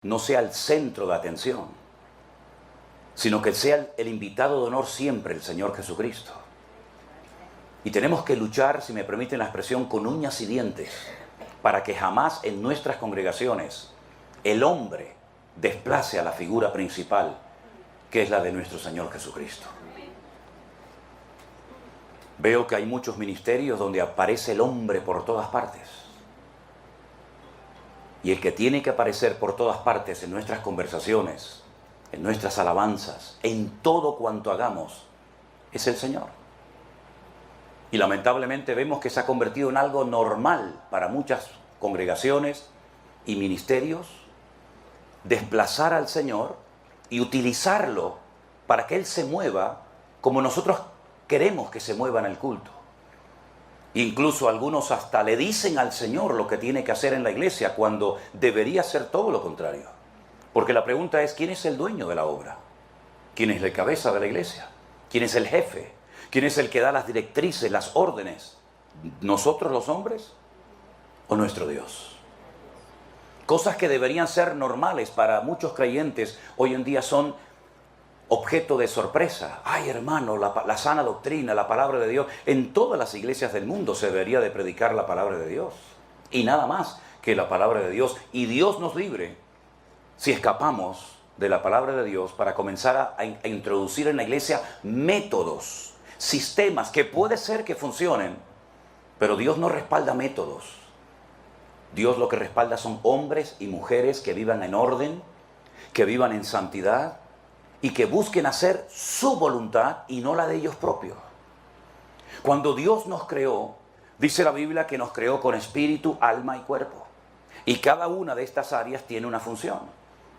no sea el centro de atención, sino que sea el invitado de honor siempre el Señor Jesucristo. Y tenemos que luchar, si me permiten la expresión, con uñas y dientes, para que jamás en nuestras congregaciones el hombre desplace a la figura principal, que es la de nuestro Señor Jesucristo. Veo que hay muchos ministerios donde aparece el hombre por todas partes. Y el que tiene que aparecer por todas partes en nuestras conversaciones, en nuestras alabanzas, en todo cuanto hagamos, es el Señor. Y lamentablemente vemos que se ha convertido en algo normal para muchas congregaciones y ministerios, desplazar al Señor y utilizarlo para que Él se mueva como nosotros queremos que se mueva en el culto. Incluso algunos hasta le dicen al Señor lo que tiene que hacer en la iglesia, cuando debería ser todo lo contrario. Porque la pregunta es, ¿quién es el dueño de la obra? ¿Quién es la cabeza de la iglesia? ¿Quién es el jefe? ¿Quién es el que da las directrices, las órdenes? ¿Nosotros los hombres o nuestro Dios? Cosas que deberían ser normales para muchos creyentes hoy en día son objeto de sorpresa. Ay, hermano, la sana doctrina, la palabra de Dios. En todas las iglesias del mundo se debería de predicar la palabra de Dios. Y nada más que la palabra de Dios. Y Dios nos libre si escapamos de la palabra de Dios para comenzar a introducir en la iglesia métodos, sistemas que puede ser que funcionen, pero Dios no respalda métodos. Dios lo que respalda son hombres y mujeres que vivan en orden, que vivan en santidad y que busquen hacer su voluntad y no la de ellos propios. Cuando Dios nos creó, dice la Biblia que nos creó con espíritu, alma y cuerpo. Y cada una de estas áreas tiene una función.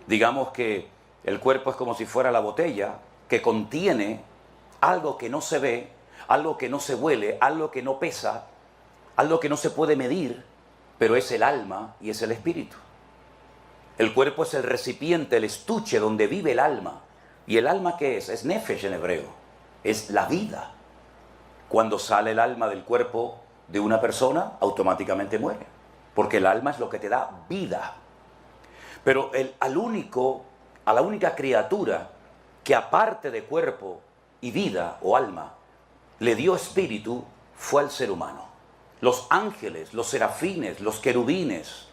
Digamos que el cuerpo es como si fuera la botella que contiene algo que no se ve, algo que no se huele, algo que no pesa, algo que no se puede medir, pero es el alma y es el espíritu. El cuerpo es el recipiente, el estuche donde vive el alma. ¿Y el alma qué es? Es nefesh en hebreo, es la vida. Cuando sale el alma del cuerpo de una persona, automáticamente muere, porque el alma es lo que te da vida. Pero a la única criatura que aparte de cuerpo y vida o alma le dio espíritu fue al ser humano. Los ángeles, los serafines, los querubines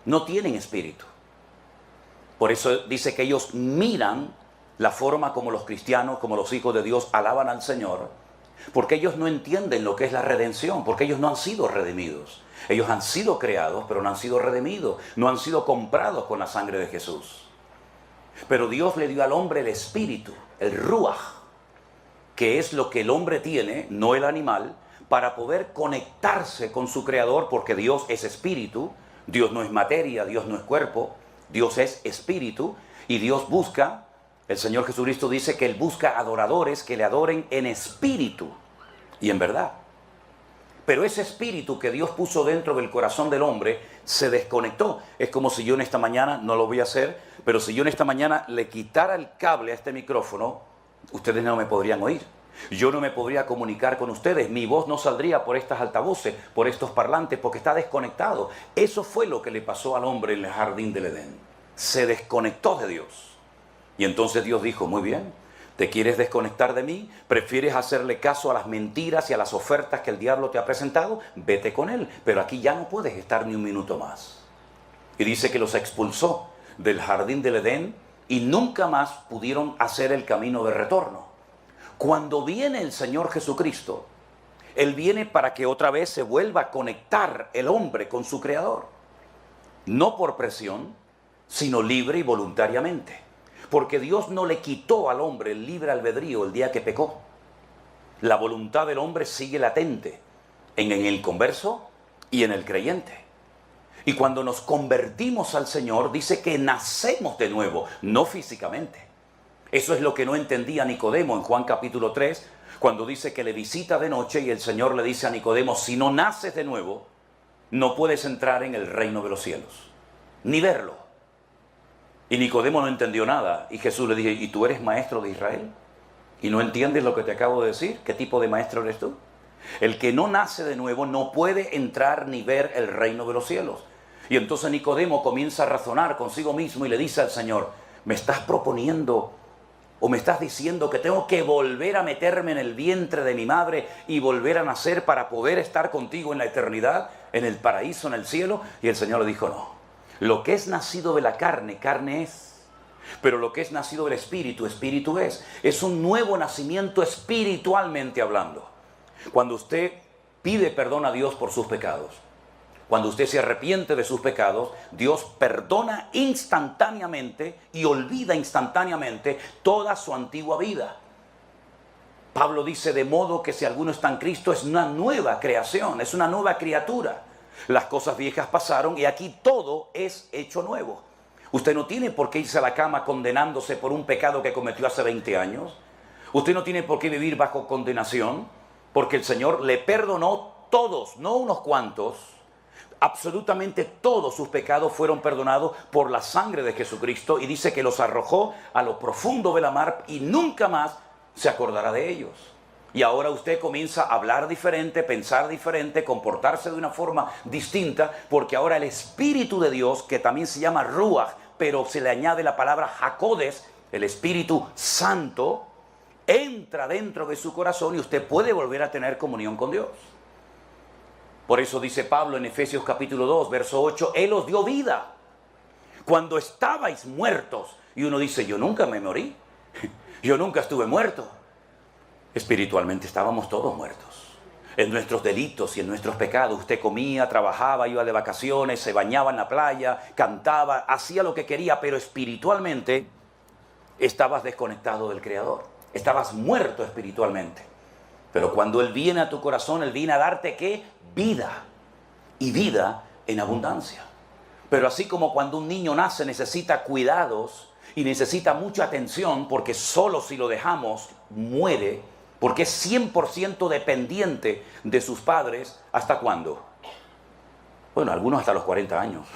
no tienen espíritu. Por eso dice que ellos miran la forma como los cristianos, como los hijos de Dios alaban al Señor, porque ellos no entienden lo que es la redención, porque ellos no han sido redimidos. Ellos han sido creados, pero no han sido redimidos, no han sido comprados con la sangre de Jesús. Pero Dios le dio al hombre el espíritu, el ruaj, que es lo que el hombre tiene, no el animal, para poder conectarse con su creador, porque Dios es espíritu, Dios no es materia, Dios no es cuerpo, Dios es espíritu, y Dios busca, el Señor Jesucristo dice que Él busca adoradores que le adoren en espíritu y en verdad. Pero ese espíritu que Dios puso dentro del corazón del hombre se desconectó. Es como si yo en esta mañana, no lo voy a hacer, pero si yo en esta mañana le quitara el cable a este micrófono, ustedes no me podrían oír. Yo no me podría comunicar con ustedes, mi voz no saldría por estas altavoces, por estos parlantes, porque está desconectado. Eso fue lo que le pasó al hombre en el jardín del Edén. Se desconectó de Dios. Y entonces Dios dijo, muy bien, ¿te quieres desconectar de mí? ¿Prefieres hacerle caso a las mentiras y a las ofertas que el diablo te ha presentado? Vete con él, pero aquí ya no puedes estar ni un minuto más. Y dice que los expulsó del jardín del Edén y nunca más pudieron hacer el camino de retorno. Cuando viene el Señor Jesucristo, Él viene para que otra vez se vuelva a conectar el hombre con su Creador. No por presión, sino libre y voluntariamente. Porque Dios no le quitó al hombre el libre albedrío el día que pecó. La voluntad del hombre sigue latente en el converso y en el creyente. Y cuando nos convertimos al Señor, dice que nacemos de nuevo, no físicamente. Eso es lo que no entendía Nicodemo en Juan capítulo 3, cuando dice que le visita de noche y el Señor le dice a Nicodemo, si no naces de nuevo, no puedes entrar en el reino de los cielos, ni verlo. Y Nicodemo no entendió nada. Y Jesús le dijo, ¿y tú eres maestro de Israel? ¿Y no entiendes lo que te acabo de decir? ¿Qué tipo de maestro eres tú? El que no nace de nuevo no puede entrar ni ver el reino de los cielos. Y entonces Nicodemo comienza a razonar consigo mismo y le dice al Señor, ¿me estás proponiendo o me estás diciendo que tengo que volver a meterme en el vientre de mi madre y volver a nacer para poder estar contigo en la eternidad, en el paraíso, en el cielo? Y el Señor le dijo, no, lo que es nacido de la carne, carne es. Pero lo que es nacido del Espíritu, Espíritu es. Es un nuevo nacimiento espiritualmente hablando. Cuando usted pide perdón a Dios por sus pecados, cuando usted se arrepiente de sus pecados, Dios perdona instantáneamente y olvida instantáneamente toda su antigua vida. Pablo dice, de modo que si alguno está en Cristo es una nueva creación, es una nueva criatura. Las cosas viejas pasaron y aquí todo es hecho nuevo. Usted no tiene por qué irse a la cama condenándose por un pecado que cometió hace 20 años. Usted no tiene por qué vivir bajo condenación, porque el Señor le perdonó todos, no unos cuantos. Absolutamente todos sus pecados fueron perdonados por la sangre de Jesucristo y dice que los arrojó a lo profundo de la mar y nunca más se acordará de ellos. Y ahora usted comienza a hablar diferente, pensar diferente, comportarse de una forma distinta, porque ahora el Espíritu de Dios, que también se llama Ruach, pero se le añade la palabra Hakodes, el Espíritu Santo, entra dentro de su corazón y usted puede volver a tener comunión con Dios. Por eso dice Pablo en Efesios capítulo 2, verso 8, Él os dio vida cuando estabais muertos. Y uno dice, yo nunca me morí, yo nunca estuve muerto. Espiritualmente estábamos todos muertos. En nuestros delitos y en nuestros pecados. Usted comía, trabajaba, iba de vacaciones, se bañaba en la playa, cantaba, hacía lo que quería, pero espiritualmente estabas desconectado del Creador. Estabas muerto espiritualmente. Pero cuando Él viene a tu corazón, Él viene a darte, ¿qué? Vida. Y vida en abundancia. Pero así como cuando un niño nace necesita cuidados y necesita mucha atención, porque solo si lo dejamos muere, porque es 100% dependiente de sus padres, ¿hasta cuándo? Bueno, algunos hasta los 40 años.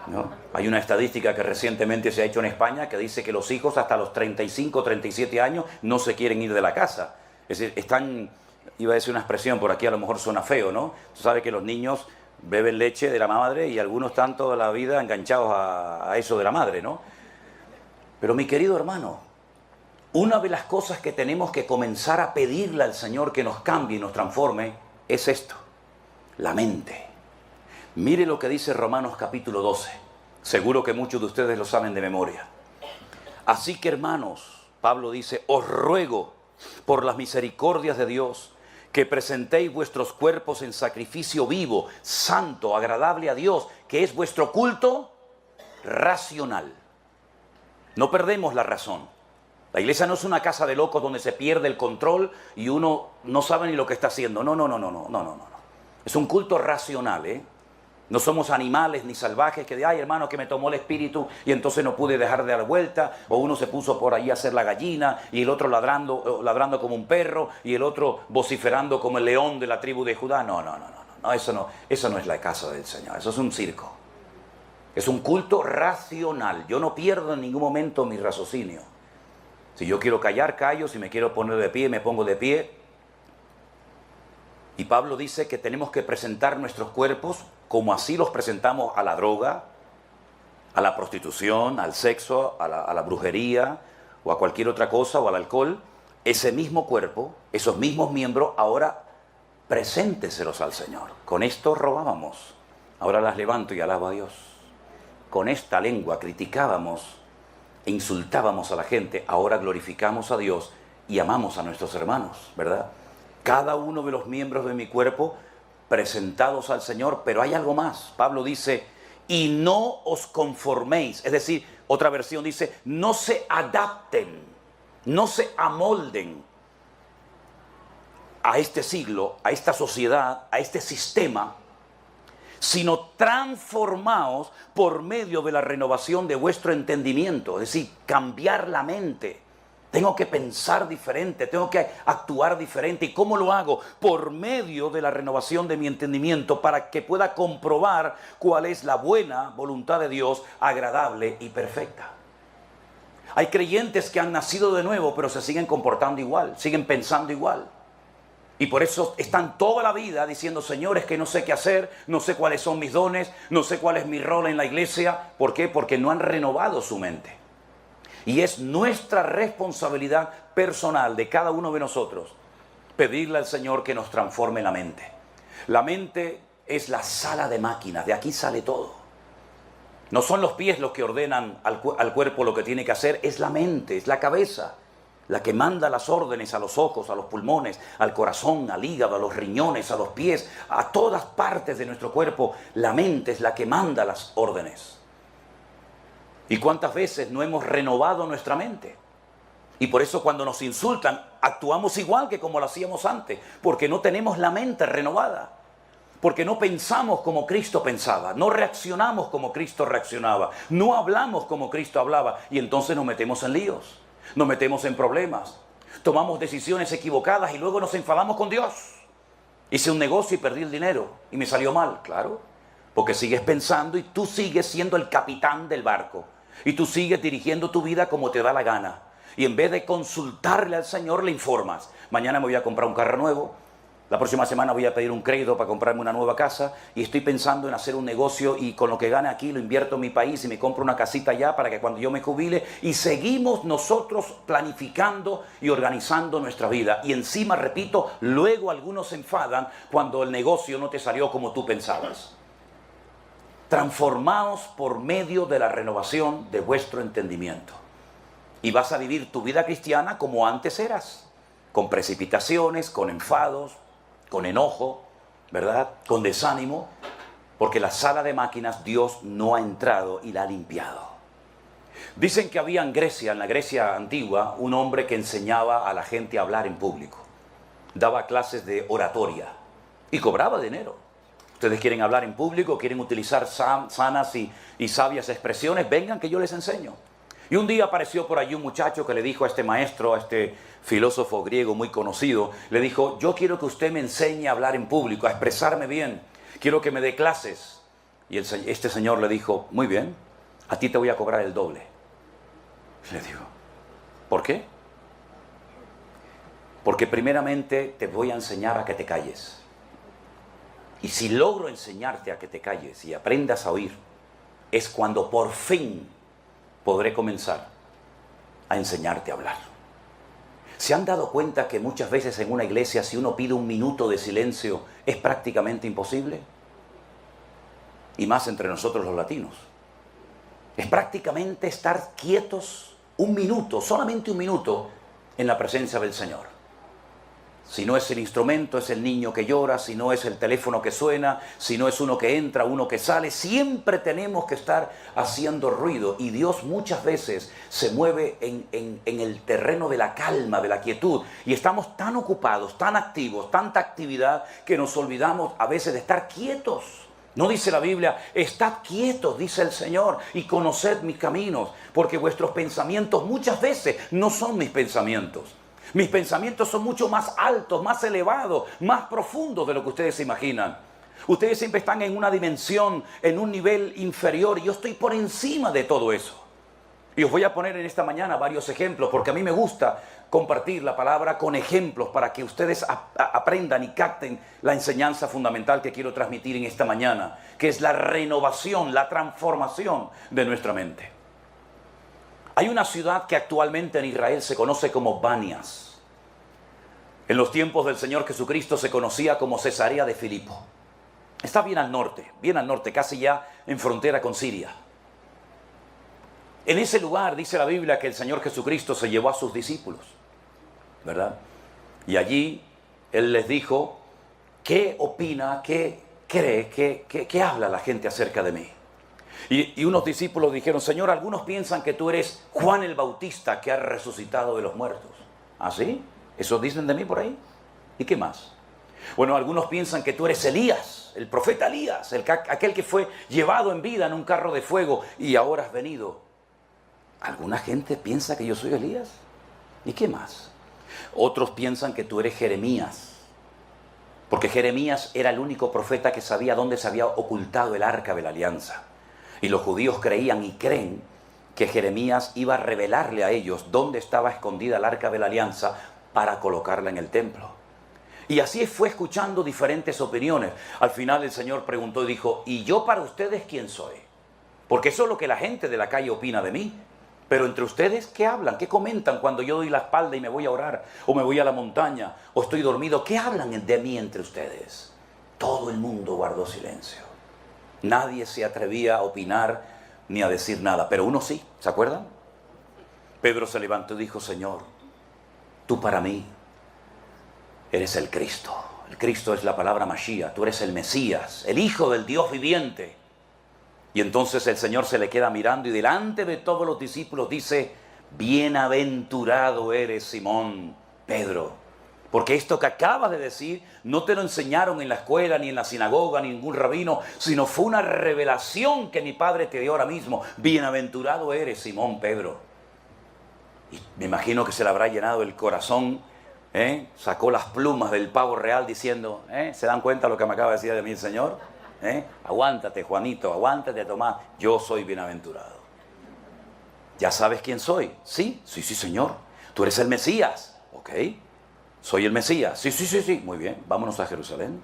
¿No? Hay una estadística que recientemente se ha hecho en España que dice que los hijos hasta los 35, 37 años no se quieren ir de la casa. Es decir, están, iba a decir una expresión, por aquí a lo mejor suena feo, ¿no? Tú sabes que los niños beben leche de la madre y algunos están toda la vida enganchados a eso de la madre, ¿no? Pero mi querido hermano, una de las cosas que tenemos que comenzar a pedirle al Señor que nos cambie y nos transforme es esto, la mente. Mire lo que dice Romanos capítulo 12. Seguro que muchos de ustedes lo saben de memoria. Así que hermanos, Pablo dice, os ruego por las misericordias de Dios, que presentéis vuestros cuerpos en sacrificio vivo, santo, agradable a Dios, que es vuestro culto racional. No perdemos la razón. La iglesia no es una casa de locos donde se pierde el control y uno no sabe ni lo que está haciendo. No. Es un culto racional, ¿eh? No somos animales ni salvajes que de, ay hermano, que me tomó el espíritu y entonces no pude dejar de dar vuelta, o uno se puso por ahí a hacer la gallina y el otro ladrando como un perro y el otro vociferando como el león de la tribu de Judá. No, eso no es la casa del Señor, eso es un circo. Es un culto racional. Yo no pierdo en ningún momento mi raciocinio. Si yo quiero callar, callo, si me quiero poner de pie, me pongo de pie. Y Pablo dice que tenemos que presentar nuestros cuerpos como así los presentamos a la droga, a la prostitución, al sexo, a la brujería o a cualquier otra cosa o al alcohol. Ese mismo cuerpo, esos mismos miembros, ahora presénteselos al Señor. Con esto robábamos, ahora las levanto y alabo a Dios. Con esta lengua criticábamos e insultábamos a la gente, ahora glorificamos a Dios y amamos a nuestros hermanos, ¿verdad? Cada uno de los miembros de mi cuerpo presentados al Señor, pero hay algo más. Pablo dice, y no os conforméis, es decir, otra versión dice, no se adapten, no se amolden a este siglo, a esta sociedad, a este sistema, sino transformaos por medio de la renovación de vuestro entendimiento, es decir, cambiar la mente. Tengo que pensar diferente, tengo que actuar diferente. ¿Y cómo lo hago? Por medio de la renovación de mi entendimiento para que pueda comprobar cuál es la buena voluntad de Dios, agradable y perfecta. Hay creyentes que han nacido de nuevo, pero se siguen comportando igual, siguen pensando igual. Y por eso están toda la vida diciendo, Señor, es que no sé qué hacer, no sé cuáles son mis dones, no sé cuál es mi rol en la iglesia. ¿Por qué? Porque no han renovado su mente. Y es nuestra responsabilidad personal de cada uno de nosotros pedirle al Señor que nos transforme la mente. La mente es la sala de máquinas, de aquí sale todo. No son los pies los que ordenan al cuerpo lo que tiene que hacer, es la mente, es la cabeza, la que manda las órdenes a los ojos, a los pulmones, al corazón, al hígado, a los riñones, a los pies, a todas partes de nuestro cuerpo. La mente es la que manda las órdenes. ¿Y cuántas veces no hemos renovado nuestra mente? Y por eso cuando nos insultan, actuamos igual que como lo hacíamos antes, porque no tenemos la mente renovada. Porque no pensamos como Cristo pensaba, no reaccionamos como Cristo reaccionaba, no hablamos como Cristo hablaba, y entonces nos metemos en líos. Nos metemos en problemas, tomamos decisiones equivocadas y luego nos enfadamos con Dios. Hice un negocio y perdí el dinero y me salió mal, claro, porque sigues pensando y tú sigues siendo el capitán del barco y tú sigues dirigiendo tu vida como te da la gana. Y en vez de consultarle al Señor, le informas. Mañana me voy a comprar un carro nuevo. La próxima semana voy a pedir un crédito para comprarme una nueva casa y estoy pensando en hacer un negocio y con lo que gane aquí lo invierto en mi país y me compro una casita allá para que cuando yo me jubile, y seguimos nosotros planificando y organizando nuestra vida. Y encima, repito, luego algunos se enfadan cuando el negocio no te salió como tú pensabas. Transformaos por medio de la renovación de vuestro entendimiento. Y vas a vivir tu vida cristiana como antes eras, con precipitaciones, con enfados, con enojo, ¿verdad? Con desánimo, porque la sala de máquinas Dios no ha entrado y la ha limpiado. Dicen que había en Grecia, en la Grecia antigua, un hombre que enseñaba a la gente a hablar en público. Daba clases de oratoria y cobraba dinero. Ustedes quieren hablar en público, quieren utilizar sanas y sabias expresiones, vengan que yo les enseño. Y un día apareció por allí un muchacho que le dijo a este maestro, a este filósofo griego muy conocido, le dijo, yo quiero que usted me enseñe a hablar en público, a expresarme bien, quiero que me dé clases. Y este señor le dijo, muy bien, a ti te voy a cobrar el doble. Le digo, ¿por qué? Porque primeramente te voy a enseñar a que te calles. Y si logro enseñarte a que te calles y aprendas a oír, es cuando por fin podré comenzar a enseñarte a hablar. ¿Se han dado cuenta que muchas veces en una iglesia, si uno pide un minuto de silencio, es prácticamente imposible? Y más entre nosotros los latinos. Es prácticamente estar quietos un minuto, solamente un minuto, en la presencia del Señor. Si no es el instrumento, es el niño que llora, si no es el teléfono que suena, si no es uno que entra, uno que sale, siempre tenemos que estar haciendo ruido. Y Dios muchas veces se mueve en el terreno de la calma, de la quietud. Y estamos tan ocupados, tan activos, tanta actividad, que nos olvidamos a veces de estar quietos. No dice la Biblia, estad quietos, dice el Señor, y conoced mis caminos, porque vuestros pensamientos muchas veces no son mis pensamientos. Mis pensamientos son mucho más altos, más elevados, más profundos de lo que ustedes se imaginan. Ustedes siempre están en una dimensión, en un nivel inferior, y yo estoy por encima de todo eso. Y os voy a poner en esta mañana varios ejemplos, porque a mí me gusta compartir la palabra con ejemplos para que ustedes aprendan y capten la enseñanza fundamental que quiero transmitir en esta mañana, que es la renovación, la transformación de nuestra mente. Hay una ciudad que actualmente en Israel se conoce como Banias. En los tiempos del Señor Jesucristo se conocía como Cesarea de Filipo. Está bien al norte, casi ya en frontera con Siria. En ese lugar dice la Biblia que el Señor Jesucristo se llevó a sus discípulos, ¿verdad? Y allí Él les dijo, ¿qué opina, qué cree, qué habla la gente acerca de mí? Y unos discípulos dijeron, Señor, algunos piensan que tú eres Juan el Bautista que ha resucitado de los muertos. ¿Ah, sí? ¿Eso dicen de mí por ahí? ¿Y qué más? Bueno, algunos piensan que tú eres Elías, el profeta Elías, aquel que fue llevado en vida en un carro de fuego y ahora has venido. ¿Alguna gente piensa que yo soy Elías? ¿Y qué más? Otros piensan que tú eres Jeremías, porque Jeremías era el único profeta que sabía dónde se había ocultado el arca de la alianza. Y los judíos creían y creen que Jeremías iba a revelarle a ellos dónde estaba escondida el arca de la alianza para colocarla en el templo. Y así fue escuchando diferentes opiniones. Al final el Señor preguntó y dijo, ¿y yo para ustedes quién soy? Porque eso es lo que la gente de la calle opina de mí. Pero entre ustedes, ¿qué hablan? ¿Qué comentan cuando yo doy la espalda y me voy a orar? O me voy a la montaña, o estoy dormido. ¿Qué hablan de mí entre ustedes? Todo el mundo guardó silencio. Nadie se atrevía a opinar ni a decir nada. Pero uno sí, ¿se acuerdan? Pedro se levantó y dijo, Señor, tú para mí eres el Cristo. El Cristo es la palabra Mashiach. Tú eres el Mesías, el Hijo del Dios viviente. Y entonces el Señor se le queda mirando y delante de todos los discípulos dice, bienaventurado eres, Simón, Pedro. Porque esto que acabas de decir no te lo enseñaron en la escuela, ni en la sinagoga, ni ningún rabino, sino fue una revelación que mi Padre te dio ahora mismo. Bienaventurado eres, Simón, Pedro. Y me imagino que se le habrá llenado el corazón. Sacó las plumas del pavo real diciendo, ¿se dan cuenta lo que me acaba de decir de mí el Señor? Aguántate, Juanito, aguántate, Tomás, yo soy bienaventurado. ¿Ya sabes quién soy? Sí, Señor. Tú eres el Mesías. Ok, soy el Mesías. Sí, muy bien, vámonos a Jerusalén.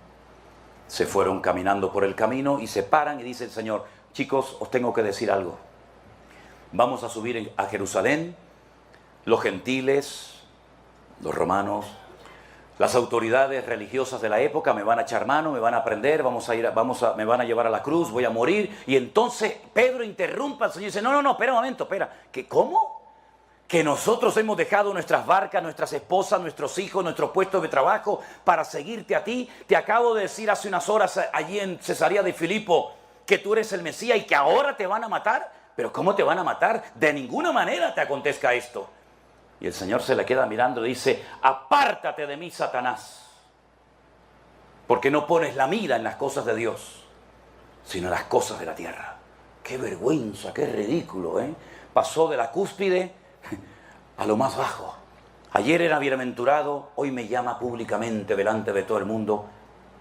Se fueron caminando por el camino y se paran y dice el Señor, chicos, os tengo que decir algo. Vamos a subir a Jerusalén, los gentiles, los romanos, las autoridades religiosas de la época me van a echar mano, me van a prender, me van a llevar a la cruz, voy a morir. Y entonces Pedro interrumpe al Señor y dice, no, espera un momento, ¿que cómo? Que nosotros hemos dejado nuestras barcas, nuestras esposas, nuestros hijos, nuestros puestos de trabajo para seguirte a ti. Te acabo de decir hace unas horas allí en Cesarea de Filipo que tú eres el Mesías y que ahora te van a matar. ¿Pero cómo te van a matar? De ninguna manera te acontezca esto. Y el Señor se le queda mirando y dice, apártate de mí, Satanás, porque no pones la mira en las cosas de Dios, sino en las cosas de la tierra. ¡Qué vergüenza, qué ridículo! Pasó de la cúspide a lo más bajo. Ayer era bienaventurado, hoy me llama públicamente delante de todo el mundo,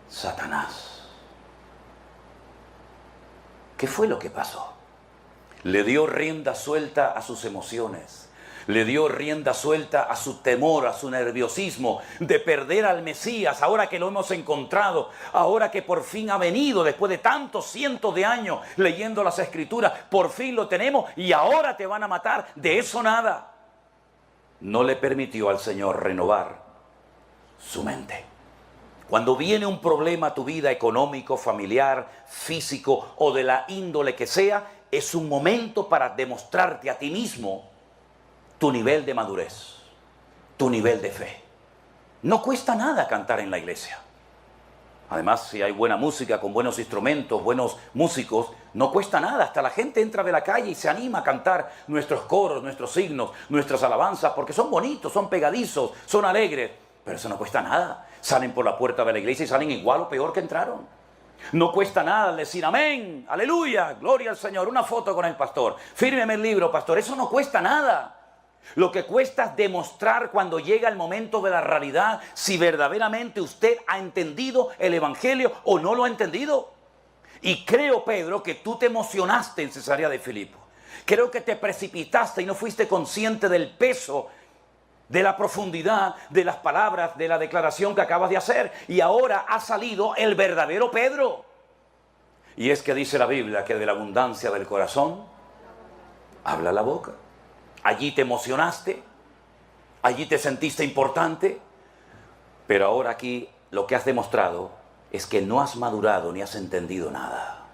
Satanás. ¿Qué fue lo que pasó? Le dio rienda suelta a sus emociones. Le dio rienda suelta a su temor, a su nerviosismo de perder al Mesías, ahora que lo hemos encontrado, ahora que por fin ha venido, después de tantos cientos de años leyendo las Escrituras, por fin lo tenemos y ahora te van a matar. De eso nada. No le permitió al Señor renovar su mente. Cuando viene un problema a tu vida económico, familiar, físico o de la índole que sea, es un momento para demostrarte a ti mismo tu nivel de madurez, tu nivel de fe. No cuesta nada cantar en la iglesia. Además, si hay buena música, con buenos instrumentos, buenos músicos, no cuesta nada. Hasta la gente entra de la calle y se anima a cantar nuestros coros, nuestros signos, nuestras alabanzas, porque son bonitos, son pegadizos, son alegres. Pero eso no cuesta nada. Salen por la puerta de la iglesia y salen igual o peor que entraron. No cuesta nada decir amén, aleluya, gloria al Señor, una foto con el pastor, fírmeme el libro, pastor. Eso no cuesta nada. Lo que cuesta es demostrar cuando llega el momento de la realidad si verdaderamente usted ha entendido el Evangelio o no lo ha entendido. Y creo, Pedro, que tú te emocionaste en Cesarea de Filipo. Creo que te precipitaste y no fuiste consciente del peso, de la profundidad de las palabras, de la declaración que acabas de hacer. Y ahora ha salido el verdadero Pedro. Y es que dice la Biblia que de la abundancia del corazón habla la boca. Allí te emocionaste, allí te sentiste importante, pero ahora aquí lo que has demostrado es que no has madurado ni has entendido nada.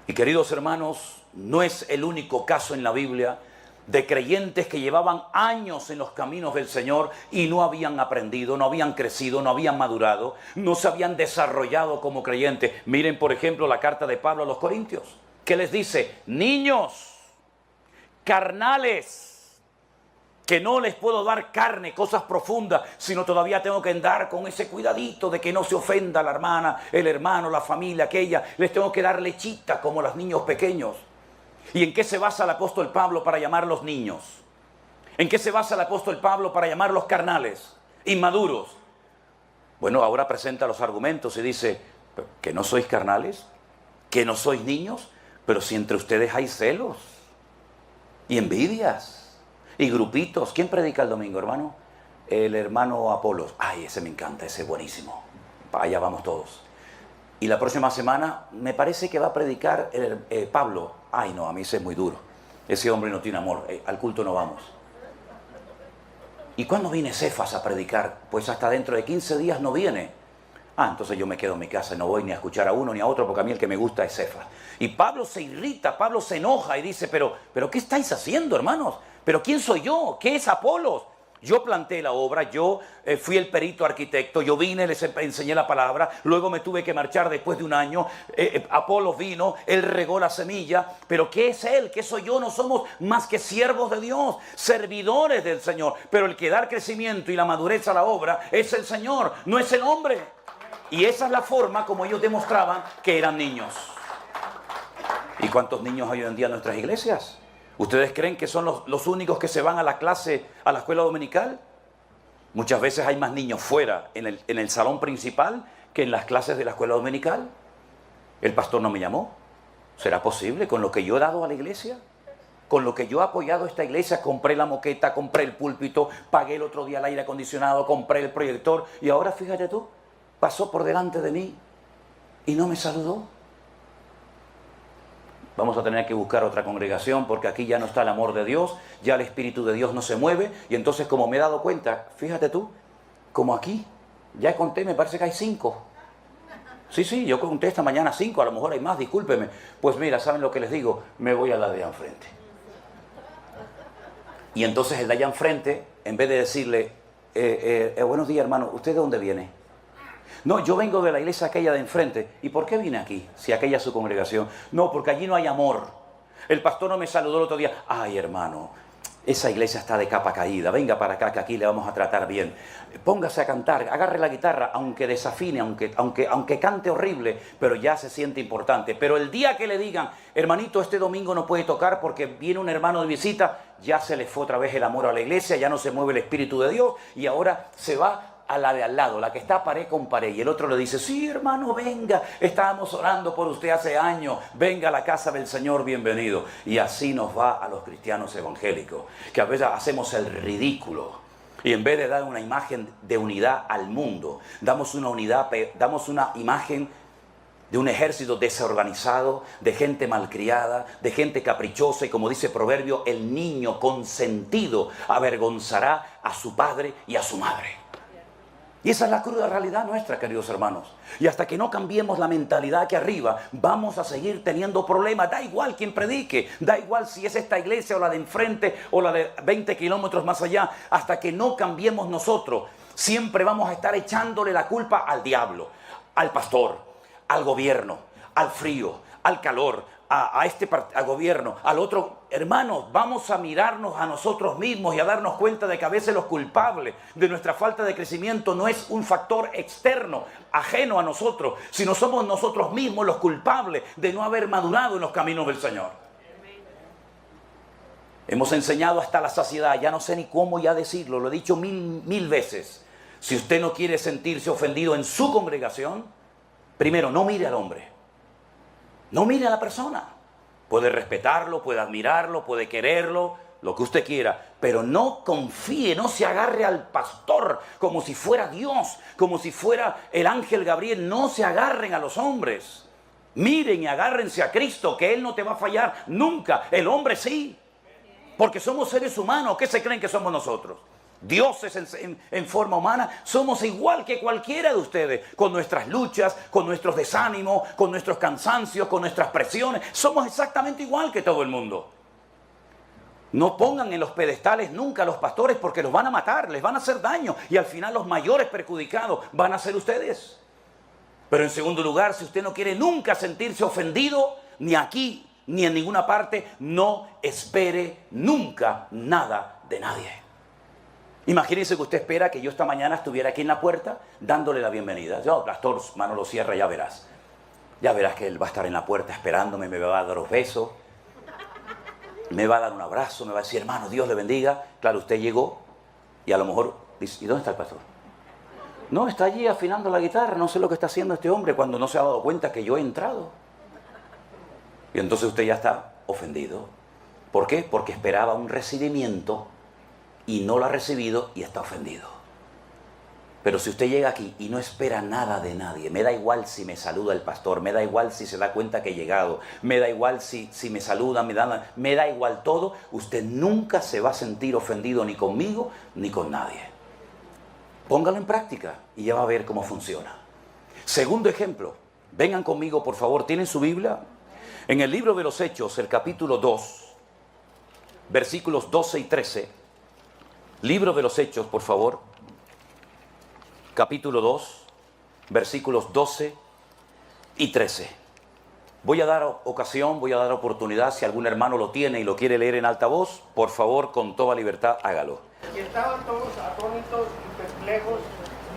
Y queridos hermanos, no es el único caso en la Biblia de creyentes que llevaban años en los caminos del Señor y no habían aprendido, no habían crecido, no habían madurado, no se habían desarrollado como creyentes. Miren, por ejemplo, la carta de Pablo a los Corintios, que les dice, niños, carnales, que no les puedo dar carne, cosas profundas, sino todavía tengo que andar con ese cuidadito de que no se ofenda la hermana, el hermano, la familia, aquella. Les tengo que dar lechita como los niños pequeños. ¿Y en qué se basa el apóstol Pablo para llamarlos niños? ¿En qué se basa el apóstol Pablo para llamarlos carnales, inmaduros? Bueno, ahora presenta los argumentos y dice, ¿que no sois carnales? ¿Que no sois niños? Pero si entre ustedes hay celos y envidias y grupitos. ¿Quién predica el domingo, hermano? el hermano Apolos. Ay, ese me encanta, ese es buenísimo. Allá vamos todos. Y la próxima semana me parece que va a predicar Pablo. Ay, no, a mí ese es muy duro. Ese hombre no tiene amor. Al culto no vamos. ¿Y cuándo viene Cefas a predicar? Pues hasta dentro de 15 días no viene. Ah, entonces yo me quedo en mi casa y no voy ni a escuchar a uno ni a otro, porque a mí el que me gusta es Cefas. Y Pablo se irrita, Pablo se enoja y dice, pero ¿qué estáis haciendo, hermanos? ¿Pero quién soy yo? ¿Qué es Apolos? Yo planté la obra, yo fui el perito arquitecto, yo vine, les enseñé la palabra, luego me tuve que marchar después de un año, Apolos vino, él regó la semilla, pero ¿qué es él? ¿Qué soy yo? No somos más que siervos de Dios, servidores del Señor, pero el que da crecimiento y la madurez a la obra es el Señor, no es el hombre. Y esa es la forma como ellos demostraban que eran niños. ¿Y cuántos niños hay hoy en día en nuestras iglesias? ¿Ustedes creen que son los únicos que se van a la clase, a la escuela dominical? Muchas veces hay más niños fuera, en el salón principal, que en las clases de la escuela dominical. El pastor no me llamó. ¿Será posible con lo que yo he dado a la iglesia? Con lo que yo he apoyado a esta iglesia, compré la moqueta, compré el púlpito, pagué el otro día el aire acondicionado, compré el proyector, y ahora fíjate tú, pasó por delante de mí y no me saludó. Vamos a tener que buscar otra congregación porque aquí ya no está el amor de Dios, ya el Espíritu de Dios no se mueve. Y entonces, como me he dado cuenta, fíjate tú, como aquí, ya conté, me parece que hay 5. Sí, yo conté esta mañana 5, a lo mejor hay más, discúlpeme. Pues mira, ¿saben lo que les digo? Me voy a la de allá enfrente. Y entonces el de allá enfrente, en vez de decirle, buenos días hermano, ¿usted de dónde viene? No, yo vengo de la iglesia aquella de enfrente. ¿Y por qué vine aquí? Si aquella es su congregación. No, porque allí no hay amor. El pastor no me saludó el otro día. Ay, hermano, esa iglesia está de capa caída. Venga para acá que aquí le vamos a tratar bien. Póngase a cantar, agarre la guitarra, aunque desafine, aunque cante horrible, pero ya se siente importante. Pero el día que le digan, hermanito, este domingo no puede tocar porque viene un hermano de visita, ya se le fue otra vez el amor a la iglesia, ya no se mueve el Espíritu de Dios y ahora se va a la de al lado, la que está pared con pared, y el otro le dice, sí hermano, venga, estábamos orando por usted hace años, venga a la casa del Señor, bienvenido. Y así nos va a los cristianos evangélicos, que a veces hacemos el ridículo, y en vez de dar una imagen de unidad al mundo, damos una imagen de un ejército desorganizado, de gente malcriada, de gente caprichosa, y como dice Proverbio, el niño consentido avergonzará a su padre y a su madre. Y esa es la cruda realidad nuestra, queridos hermanos. Y hasta que no cambiemos la mentalidad aquí arriba, vamos a seguir teniendo problemas. Da igual quien predique, da igual si es esta iglesia o la de enfrente o la de 20 kilómetros más allá. Hasta que no cambiemos nosotros, siempre vamos a estar echándole la culpa al diablo, al pastor, al gobierno, al frío, al calor, al gobierno, al otro. Hermanos, vamos a mirarnos a nosotros mismos y a darnos cuenta de que a veces los culpables de nuestra falta de crecimiento no es un factor externo, ajeno a nosotros, sino somos nosotros mismos los culpables de no haber madurado en los caminos del Señor. Hemos enseñado hasta la saciedad, ya no sé ni cómo ya decirlo, lo he dicho mil veces. Si usted no quiere sentirse ofendido en su congregación, primero, no mire al hombre. No mire a la persona. Puede respetarlo, puede admirarlo, puede quererlo, lo que usted quiera, pero no confíe, no se agarre al pastor como si fuera Dios, como si fuera el ángel Gabriel. No se agarren a los hombres. Miren y agárrense a Cristo, que Él no te va a fallar nunca. El hombre sí, porque somos seres humanos. ¿Qué se creen que somos nosotros? Dioses en forma humana. Somos igual que cualquiera de ustedes, con nuestras luchas, con nuestros desánimos, con nuestros cansancios, con nuestras presiones. Somos exactamente igual que todo el mundo. No pongan en los pedestales nunca a los pastores, porque los van a matar, les van a hacer daño, y al final los mayores perjudicados van a ser ustedes. Pero en segundo lugar, si usted no quiere nunca sentirse ofendido, ni aquí ni en ninguna parte, no espere nunca nada de nadie. Imagínense que usted espera que yo esta mañana estuviera aquí en la puerta dándole la bienvenida. Yo, pastor, Manolo Sierra, ya verás. Ya verás que él va a estar en la puerta esperándome, me va a dar los besos, me va a dar un abrazo, me va a decir, hermano, Dios le bendiga. Claro, usted llegó y a lo mejor dice, ¿y dónde está el pastor? No, está allí afinando la guitarra, no sé lo que está haciendo este hombre cuando no se ha dado cuenta que yo he entrado. Y entonces usted ya está ofendido. ¿Por qué? Porque esperaba un recibimiento y no lo ha recibido y está ofendido. Pero si usted llega aquí y no espera nada de nadie, me da igual si me saluda el pastor, me da igual si se da cuenta que he llegado, me da igual si me saluda, me da igual todo, usted nunca se va a sentir ofendido ni conmigo ni con nadie. Póngalo en práctica y ya va a ver cómo funciona. Segundo ejemplo, vengan conmigo por favor, ¿tienen su Biblia? En el libro de los Hechos, el capítulo 2, versículos 12 y 13, libro de los Hechos, por favor. Capítulo 2, versículos 12 y 13. Voy a dar ocasión, voy a dar oportunidad, si algún hermano lo tiene y lo quiere leer en alta voz, por favor, con toda libertad, hágalo. Y estaban todos atónitos y perplejos,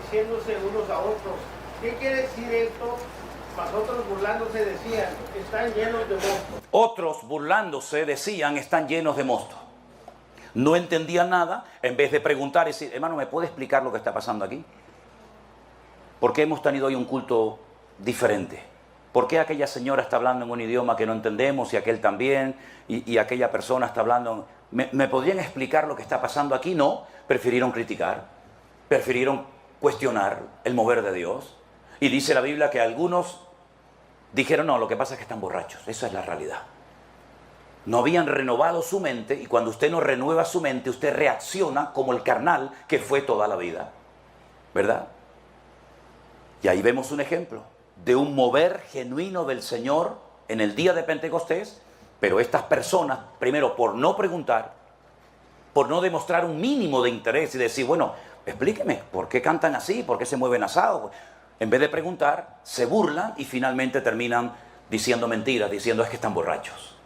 diciéndose unos a otros, ¿qué quiere decir esto? Mas otros burlándose decían, están llenos de mosto. Otros burlándose decían, están llenos de mosto. No entendían nada, en vez de preguntar y decir, hermano, ¿me puede explicar lo que está pasando aquí? ¿Por qué hemos tenido hoy un culto diferente? ¿Por qué aquella señora está hablando en un idioma que no entendemos y aquel también? Y aquella persona está hablando... ¿Me podrían explicar lo que está pasando aquí? No, prefirieron criticar, prefirieron cuestionar el mover de Dios. Y dice la Biblia que algunos dijeron, no, lo que pasa es que están borrachos. Esa es la realidad. No habían renovado su mente y cuando usted no renueva su mente, usted reacciona como el carnal que fue toda la vida. ¿Verdad? Y ahí vemos un ejemplo de un mover genuino del Señor en el día de Pentecostés, pero estas personas, primero por no preguntar, por no demostrar un mínimo de interés y decir, bueno, explíqueme, ¿por qué cantan así? ¿Por qué se mueven asados? En vez de preguntar, se burlan y finalmente terminan diciendo mentiras, diciendo es que están borrachos.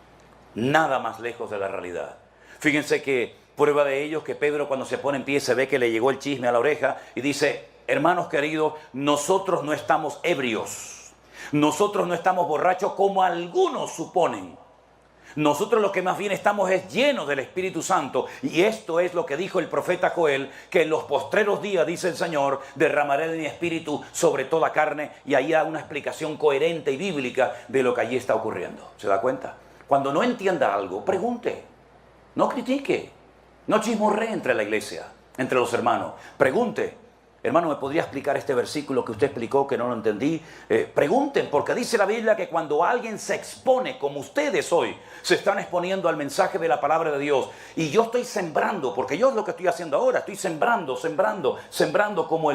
Nada más lejos de la realidad. Fíjense que prueba de ello que Pedro cuando se pone en pie se ve que le llegó el chisme a la oreja y dice, hermanos queridos, nosotros no estamos ebrios, nosotros no estamos borrachos como algunos suponen. Nosotros lo que más bien estamos es llenos del Espíritu Santo. Y esto es lo que dijo el profeta Joel, que en los postreros días, dice el Señor, derramaré de mi Espíritu sobre toda carne. Y ahí hay una explicación coherente y bíblica de lo que allí está ocurriendo. ¿Se da cuenta? Cuando no entienda algo, pregunte. No critique. No chismorree entre la iglesia, entre los hermanos. Pregunte. Hermano, ¿me podría explicar este versículo que usted explicó que no lo entendí? Pregunten, porque dice la Biblia que cuando alguien se expone, como ustedes hoy, se están exponiendo al mensaje de la palabra de Dios. Y yo estoy sembrando, porque yo es lo que estoy haciendo ahora, estoy sembrando como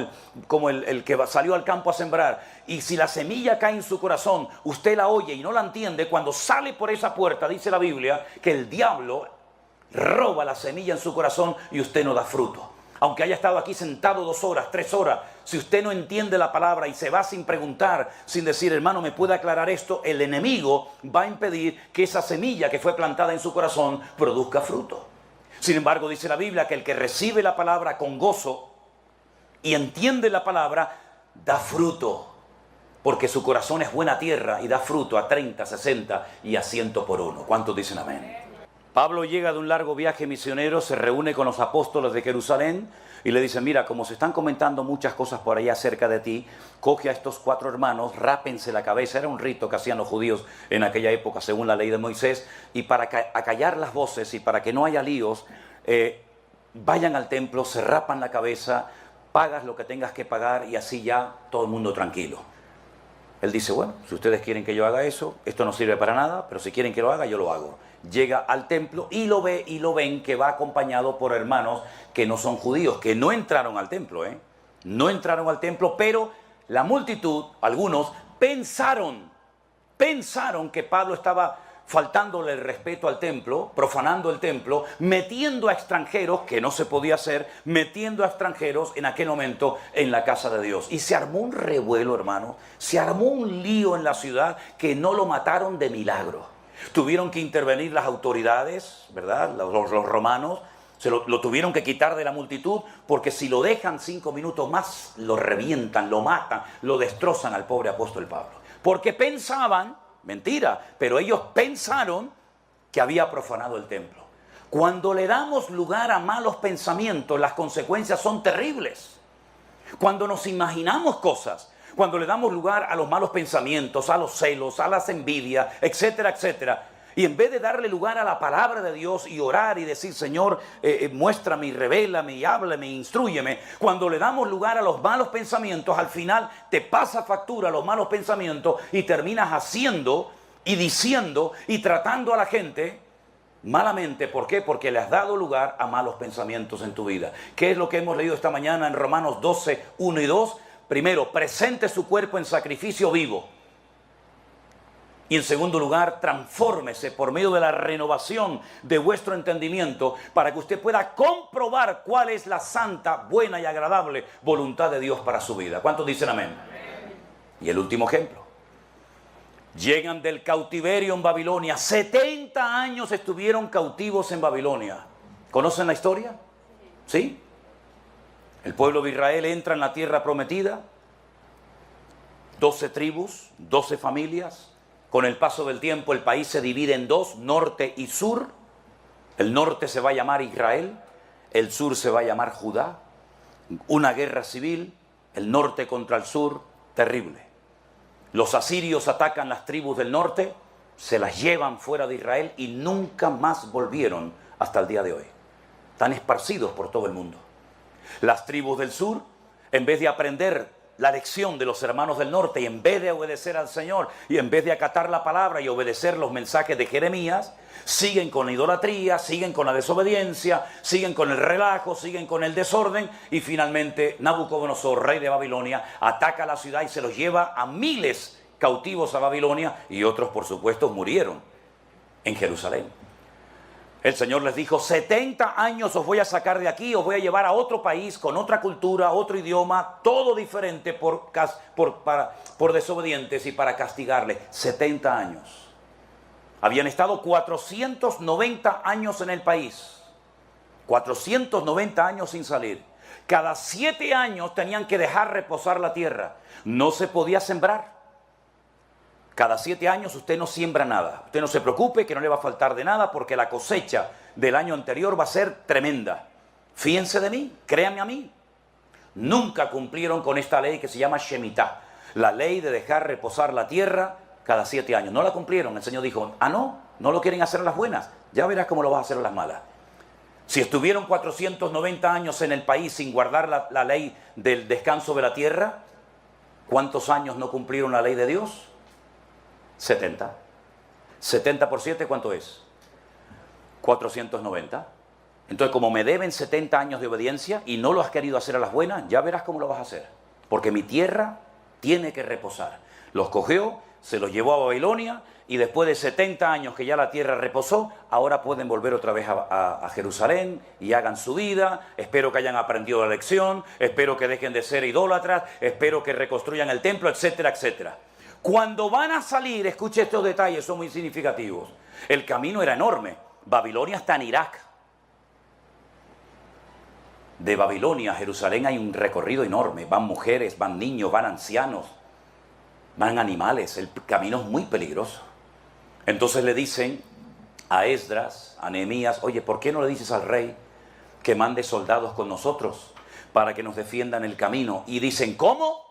el que salió al campo a sembrar. Y si la semilla cae en su corazón, usted la oye y no la entiende, cuando sale por esa puerta, dice la Biblia, que el diablo roba la semilla en su corazón y usted no da fruto. Aunque haya estado aquí sentado 2 horas, 3 horas, si usted no entiende la palabra y se va sin preguntar, sin decir, hermano, ¿me puede aclarar esto? El enemigo va a impedir que esa semilla que fue plantada en su corazón produzca fruto. Sin embargo, dice la Biblia que el que recibe la palabra con gozo y entiende la palabra, da fruto. Porque su corazón es buena tierra y da fruto a 30, 60 y a 100 por uno. ¿Cuántos dicen amén? Pablo llega de un largo viaje misionero, se reúne con los apóstoles de Jerusalén y le dice, mira, como se están comentando muchas cosas por allá cerca de ti, coge a estos 4 hermanos, rápense la cabeza, era un rito que hacían los judíos en aquella época según la ley de Moisés, y para acallar las voces y para que no haya líos, vayan al templo, se rapan la cabeza, pagas lo que tengas que pagar y así ya todo el mundo tranquilo. Él dice, bueno, si ustedes quieren que yo haga eso, esto no sirve para nada, pero si quieren que lo haga, yo lo hago. Llega al templo y lo ve y lo ven que va acompañado por hermanos que no son judíos, que no entraron al templo, no entraron al templo, pero la multitud, algunos, pensaron que Pablo estaba faltándole el respeto al templo, profanando el templo, metiendo a extranjeros, que no se podía hacer, metiendo a extranjeros en aquel momento en la casa de Dios. Y se armó un revuelo, hermano, se armó un lío en la ciudad que no lo mataron de milagro. Tuvieron que intervenir las autoridades, ¿verdad? Los romanos, lo tuvieron que quitar de la multitud, porque si lo dejan 5 minutos más, lo revientan, lo matan, lo destrozan al pobre apóstol Pablo. Porque pensaban, mentira, pero ellos pensaron que había profanado el templo. Cuando le damos lugar a malos pensamientos, las consecuencias son terribles. Cuando nos imaginamos cosas, cuando le damos lugar a los malos pensamientos, a los celos, a las envidias, etcétera, etcétera, Y en vez de darle lugar a la palabra de Dios y orar y decir, Señor, muéstrame y revélame y háblame y instrúyeme, cuando le damos lugar a los malos pensamientos, al final te pasa factura los malos pensamientos y terminas haciendo y diciendo y tratando a la gente malamente. ¿Por qué? Porque le has dado lugar a malos pensamientos en tu vida. ¿Qué es lo que hemos leído esta mañana en Romanos 12, 1 y 2? Primero, presente su cuerpo en sacrificio vivo. Y en segundo lugar, transfórmese por medio de la renovación de vuestro entendimiento para que usted pueda comprobar cuál es la santa, buena y agradable voluntad de Dios para su vida. ¿Cuántos dicen amén? Amén. Y el último ejemplo. Llegan del cautiverio en Babilonia. 70 años estuvieron cautivos en Babilonia. ¿Conocen la historia? ¿Sí? El pueblo de Israel entra en la tierra prometida. 12 tribus, 12 familias. Con el paso del tiempo el país se divide en dos, norte y sur. El norte se va a llamar Israel, el sur se va a llamar Judá. Una guerra civil, el norte contra el sur, terrible. Los asirios atacan las tribus del norte, se las llevan fuera de Israel y nunca más volvieron hasta el día de hoy. Están esparcidos por todo el mundo. Las tribus del sur, en vez de aprender la lección de los hermanos del norte y en vez de obedecer al Señor y en vez de acatar la palabra y obedecer los mensajes de Jeremías, siguen con la idolatría, siguen con la desobediencia, siguen con el relajo, siguen con el desorden y finalmente Nabucodonosor, rey de Babilonia, ataca la ciudad y se los lleva a miles cautivos a Babilonia y otros por supuesto murieron en Jerusalén. El Señor les dijo, 70 años os voy a sacar de aquí, os voy a llevar a otro país, con otra cultura, otro idioma, todo diferente por desobedientes y para castigarles. 70 años. Habían estado 490 años en el país. 490 años sin salir. Cada 7 años tenían que dejar reposar la tierra. No se podía sembrar. Cada 7 años usted no siembra nada. Usted no se preocupe que no le va a faltar de nada porque la cosecha del año anterior va a ser tremenda. Fíjense de mí, créanme a mí. Nunca cumplieron con esta ley que se llama Shemitah. La ley de dejar reposar la tierra cada 7 años. No la cumplieron. El Señor dijo, no lo quieren hacer a las buenas. Ya verás cómo lo vas a hacer a las malas. Si estuvieron 490 años en el país sin guardar la ley del descanso de la tierra, ¿cuántos años no cumplieron la ley de Dios? 70. 70 por 7, ¿cuánto es? 490. Entonces, como me deben 70 años de obediencia y no lo has querido hacer a las buenas, ya verás cómo lo vas a hacer. Porque mi tierra tiene que reposar. Los cogió, se los llevó a Babilonia y después de 70 años que ya la tierra reposó, ahora pueden volver otra vez a Jerusalén y hagan su vida. Espero que hayan aprendido la lección, espero que dejen de ser idólatras, espero que reconstruyan el templo, etcétera, etcétera. Cuando van a salir, escuche estos detalles, son muy significativos. El camino era enorme. Babilonia está en Irak. De Babilonia a Jerusalén hay un recorrido enorme. Van mujeres, van niños, van ancianos, van animales. El camino es muy peligroso. Entonces le dicen a Esdras, a Nehemías, oye, ¿por qué no le dices al rey que mande soldados con nosotros para que nos defiendan el camino? Y dicen, ¿cómo?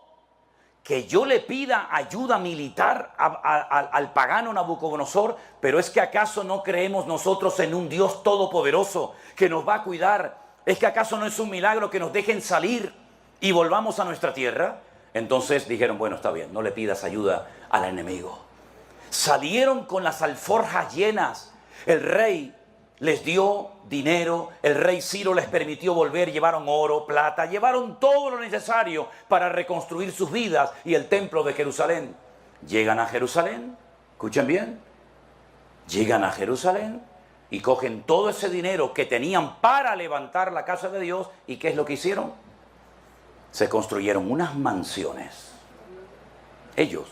Que yo le pida ayuda militar al pagano Nabucodonosor, pero es que acaso no creemos nosotros en un Dios todopoderoso que nos va a cuidar. ¿Es que acaso no es un milagro que nos dejen salir y volvamos a nuestra tierra? Entonces dijeron, bueno, está bien, no le pidas ayuda al enemigo. Salieron con las alforjas llenas. El rey les dio dinero, el rey Ciro les permitió volver, llevaron oro, plata, llevaron todo lo necesario para reconstruir sus vidas y el templo de Jerusalén. Llegan a Jerusalén, escuchen bien, llegan a Jerusalén y cogen todo ese dinero que tenían para levantar la casa de Dios y ¿qué es lo que hicieron? Se construyeron unas mansiones, ellos,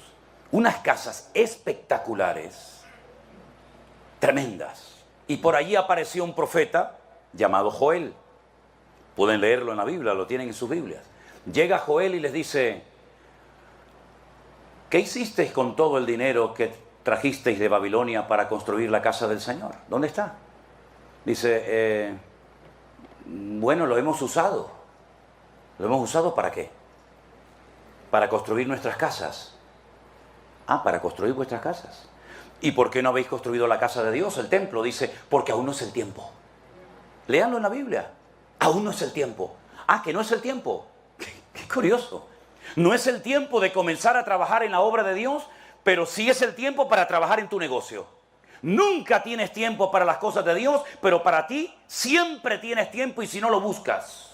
unas casas espectaculares, tremendas. Y por allí apareció un profeta llamado Joel. Pueden leerlo en la Biblia, lo tienen en sus Biblias. Llega Joel y les dice, ¿qué hicisteis con todo el dinero que trajisteis de Babilonia para construir la casa del Señor? ¿Dónde está? Dice, bueno, lo hemos usado. ¿Lo hemos usado para qué? Para construir nuestras casas. Ah, para construir vuestras casas. ¿Y por qué no habéis construido la casa de Dios, el templo? Dice, porque aún no es el tiempo. Léanlo en la Biblia. Aún no es el tiempo. Ah, que no es el tiempo. Qué curioso. No es el tiempo de comenzar a trabajar en la obra de Dios, pero sí es el tiempo para trabajar en tu negocio. Nunca tienes tiempo para las cosas de Dios, pero para ti siempre tienes tiempo y si no lo buscas.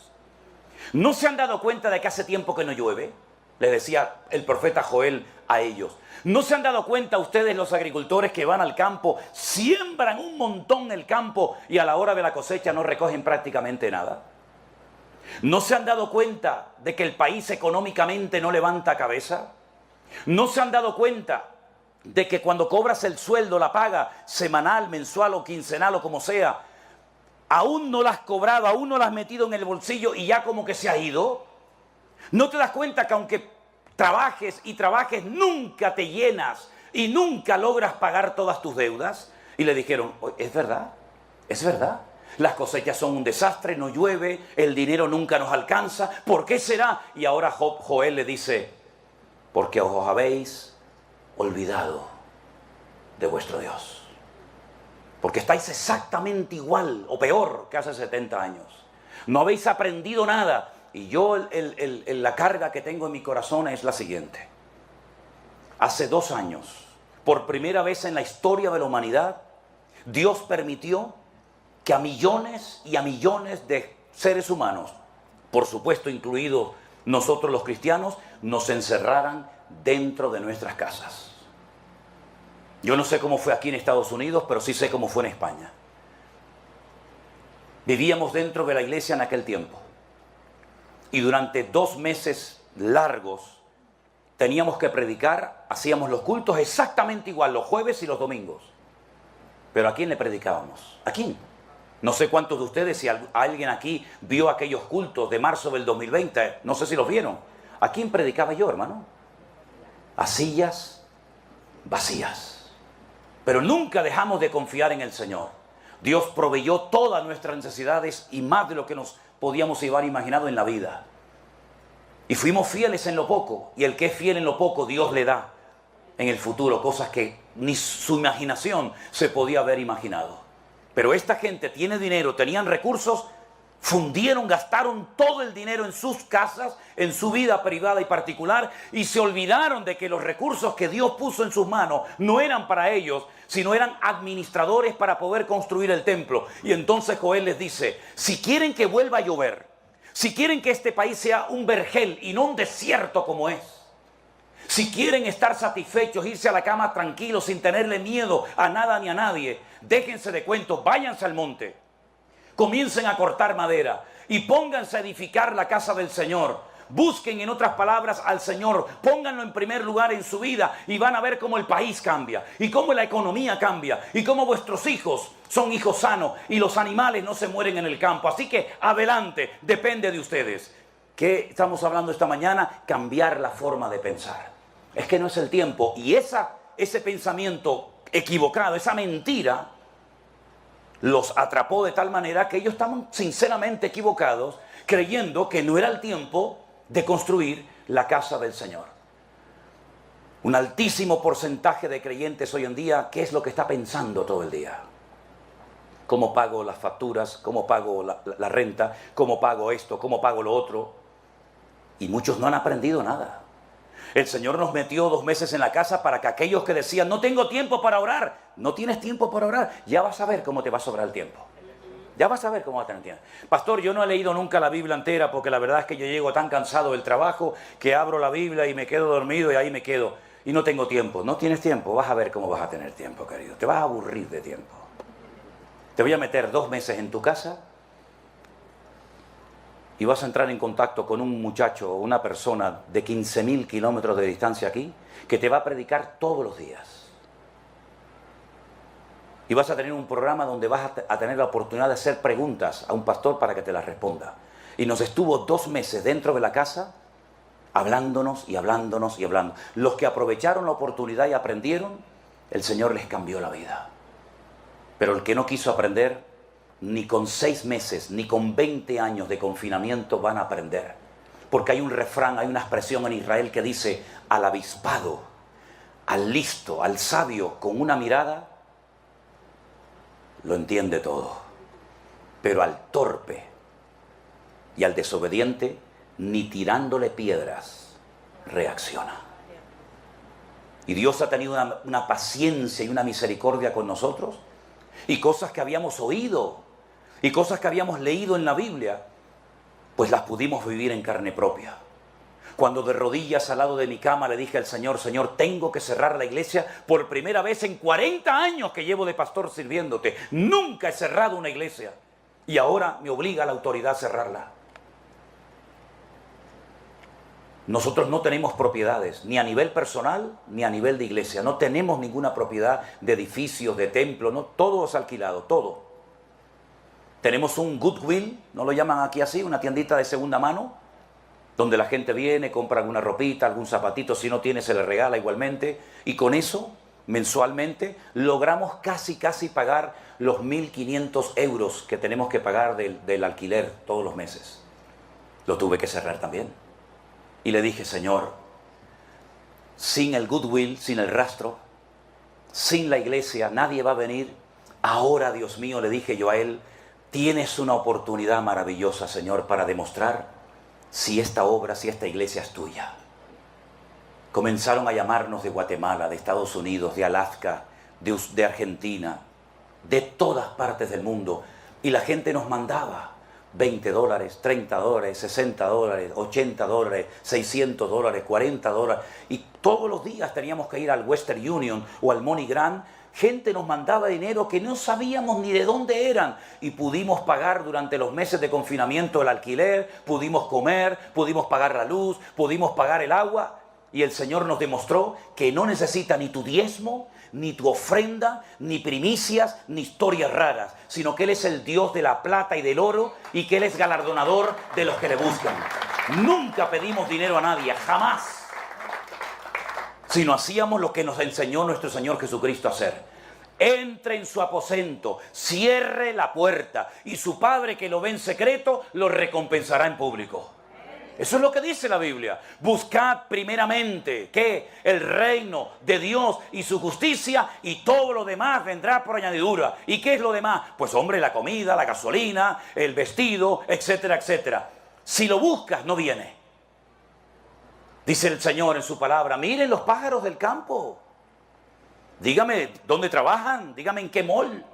¿No se han dado cuenta de que hace tiempo que no llueve? Le decía el profeta Joel a ellos. ¿No se han dado cuenta ustedes, los agricultores que van al campo, siembran un montón el campo y a la hora de la cosecha no recogen prácticamente nada? ¿No se han dado cuenta de que el país económicamente no levanta cabeza? ¿No se han dado cuenta de que cuando cobras el sueldo, la paga semanal, mensual o quincenal o como sea, aún no la has cobrado, aún no la has metido en el bolsillo y ya como que se ha ido? ¿No te das cuenta que aunque trabajes y trabajes, nunca te llenas y nunca logras pagar todas tus deudas? Y le dijeron, es verdad, es verdad. Las cosechas son un desastre, no llueve, el dinero nunca nos alcanza. ¿Por qué será? Y ahora Joel le dice, porque os habéis olvidado de vuestro Dios. Porque estáis exactamente igual o peor que hace 70 años. No habéis aprendido nada. Y yo la carga que tengo en mi corazón es la siguiente. Hace 2 años, por primera vez en la historia de la humanidad, Dios permitió que a millones y a millones de seres humanos, por supuesto incluidos nosotros los cristianos, nos encerraran dentro de nuestras casas. Yo no sé cómo fue aquí en Estados Unidos, pero sí sé cómo fue en España. Vivíamos dentro de la iglesia en aquel tiempo. Y durante 2 meses largos teníamos que predicar, hacíamos los cultos exactamente igual, los jueves y los domingos. Pero ¿a quién le predicábamos? ¿A quién? No sé cuántos de ustedes, si alguien aquí vio aquellos cultos de marzo del 2020, no sé si los vieron. ¿A quién predicaba yo, hermano? A sillas vacías. Pero nunca dejamos de confiar en el Señor. Dios proveyó todas nuestras necesidades y más de lo que nos podíamos haber imaginado en la vida. Y fuimos fieles en lo poco. Y el que es fiel en lo poco, Dios le da en el futuro cosas que ni su imaginación se podía haber imaginado. Pero esta gente tiene dinero, tenían recursos, fundieron, gastaron todo el dinero en sus casas, en su vida privada y particular, y se olvidaron de que los recursos que Dios puso en sus manos no eran para ellos, sino eran administradores para poder construir el templo. Y entonces Joel les dice, si quieren que vuelva a llover, si quieren que este país sea un vergel y no un desierto como es, si quieren estar satisfechos, irse a la cama tranquilos, sin tenerle miedo a nada ni a nadie, déjense de cuentos, váyanse al monte, comiencen a cortar madera y pónganse a edificar la casa del Señor. Busquen, en otras palabras, al Señor, pónganlo en primer lugar en su vida y van a ver cómo el país cambia y cómo la economía cambia y cómo vuestros hijos son hijos sanos y los animales no se mueren en el campo. Así que adelante, depende de ustedes. ¿Qué estamos hablando esta mañana? Cambiar la forma de pensar. Es que no es el tiempo. Y ese pensamiento equivocado, esa mentira, los atrapó de tal manera que ellos estaban sinceramente equivocados, creyendo que no era el tiempo de construir la casa del Señor. Un altísimo porcentaje de creyentes hoy en día, ¿qué es lo que está pensando todo el día? ¿Cómo pago las facturas? ¿Cómo pago la renta? ¿Cómo pago esto? ¿Cómo pago lo otro? Y muchos no han aprendido nada. El Señor nos metió 2 meses en la casa para que aquellos que decían, no tengo tiempo para orar, no tienes tiempo para orar, ya vas a ver cómo te va a sobrar el tiempo. Ya vas a ver cómo vas a tener tiempo. Pastor, yo no he leído nunca la Biblia entera porque la verdad es que yo llego tan cansado del trabajo que abro la Biblia y me quedo dormido y ahí me quedo. Y no tengo tiempo. No tienes tiempo, vas a ver cómo vas a tener tiempo, querido. Te vas a aburrir de tiempo. Te voy a meter 2 meses en tu casa y vas a entrar en contacto con un muchacho o una persona de 15.000 kilómetros de distancia aquí que te va a predicar todos los días. Y vas a tener un programa donde vas a tener la oportunidad de hacer preguntas a un pastor para que te las responda. Y nos estuvo 2 meses dentro de la casa hablándonos y hablándonos y hablando. Los que aprovecharon la oportunidad y aprendieron, el Señor les cambió la vida. Pero el que no quiso aprender, ni con 6 meses, ni con 20 años de confinamiento van a aprender. Porque hay un refrán, hay una expresión en Israel que dice, al avispado al listo, al sabio, con una mirada, lo entiende todo. Pero al torpe y al desobediente, ni tirándole piedras, reacciona. Y Dios ha tenido una paciencia y una misericordia con nosotros. Y cosas que habíamos oído y cosas que habíamos leído en la Biblia, pues las pudimos vivir en carne propia. Cuando de rodillas al lado de mi cama le dije al Señor: Señor, tengo que cerrar la iglesia por primera vez en 40 años que llevo de pastor sirviéndote. Nunca he cerrado una iglesia y ahora me obliga la autoridad a cerrarla. Nosotros no tenemos propiedades, ni a nivel personal, ni a nivel de iglesia. No tenemos ninguna propiedad de edificios, de templos, no, todo es alquilado, todo. Tenemos un Goodwill, no lo llaman aquí así, una tiendita de segunda mano, donde la gente viene, compra alguna ropita, algún zapatito, si no tiene se le regala igualmente. Y con eso, mensualmente, logramos casi pagar los 1.500 euros que tenemos que pagar del alquiler todos los meses. Lo tuve que cerrar también. Y le dije: Señor, sin el Goodwill, sin el rastro, sin la iglesia, nadie va a venir. Ahora, Dios mío, le dije yo a él, tienes una oportunidad maravillosa, Señor, para demostrar si esta obra, si esta iglesia es tuya. Comenzaron a llamarnos de Guatemala, de Estados Unidos, de Alaska, de Argentina, de todas partes del mundo. Y la gente nos mandaba $20, $30, $60, $80, $600, $40. Y todos los días teníamos que ir al Western Union o al MoneyGram. Gente nos mandaba dinero que no sabíamos ni de dónde eran. Y pudimos pagar durante los meses de confinamiento el alquiler, pudimos comer, pudimos pagar la luz, pudimos pagar el agua. Y el Señor nos demostró que no necesita ni tu diezmo, ni tu ofrenda, ni primicias, ni historias raras, sino que Él es el Dios de la plata y del oro y que Él es galardonador de los que le buscan. Nunca pedimos dinero a nadie, jamás. Sino hacíamos lo que nos enseñó nuestro Señor Jesucristo a hacer. Entre en su aposento, cierre la puerta y su Padre que lo ve en secreto lo recompensará en público. Eso es lo que dice la Biblia. Buscad primeramente, ¿qué? El reino de Dios y su justicia, y todo lo demás vendrá por añadidura. ¿Y qué es lo demás? Pues hombre, la comida, la gasolina, el vestido, etcétera, etcétera. Si lo buscas, no viene. Dice el Señor en su palabra: miren los pájaros del campo. Dígame, ¿dónde trabajan? Dígame, ¿en qué mall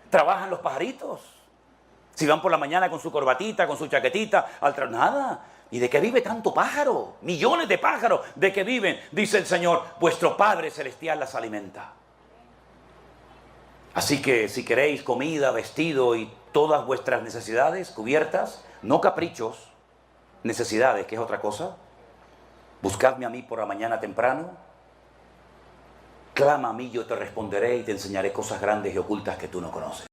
trabajan los pajaritos? Si van por la mañana con su corbatita, con su chaquetita, nada. ¿Y de qué vive tanto pájaro? Millones de pájaros. ¿De qué viven? Dice el Señor: vuestro Padre Celestial las alimenta. Así que si queréis comida, vestido y todas vuestras necesidades cubiertas, no caprichos, necesidades, que es otra cosa, buscadme a mí por la mañana temprano, clama a mí, yo te responderé y te enseñaré cosas grandes y ocultas que tú no conoces.